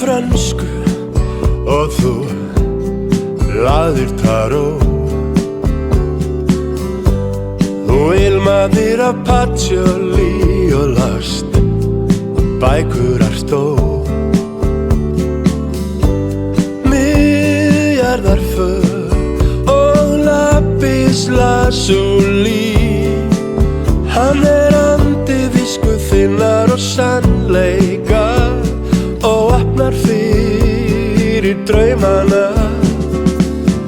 frönsku og þú lagðir taró. Þú ilmaðir af patchouli og last bækur Artó. Miðjarðarför og lapis lazuli, hann andi visku þinnar og sannleika og opnar fyrir draumana.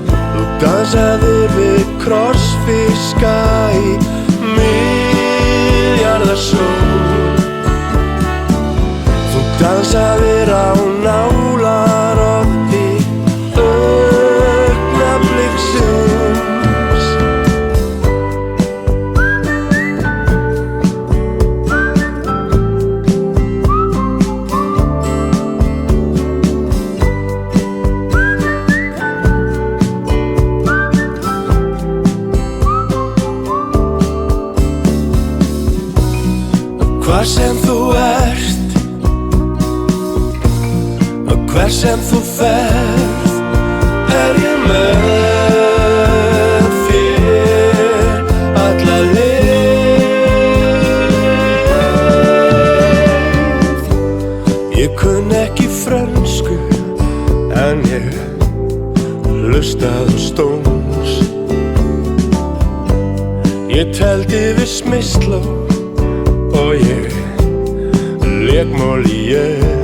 Þú dansaðir við krossfiska í miðjarðarsól. Þú dansaðir á nálaroddi augnabliksins. Hvar sem þú ert og hver sem þú ferð, ég með þér alla leið. Ég kunni ekki frönsku en ég hlustaði á Stones. Ég teldi við Smysló og ég lék Molière.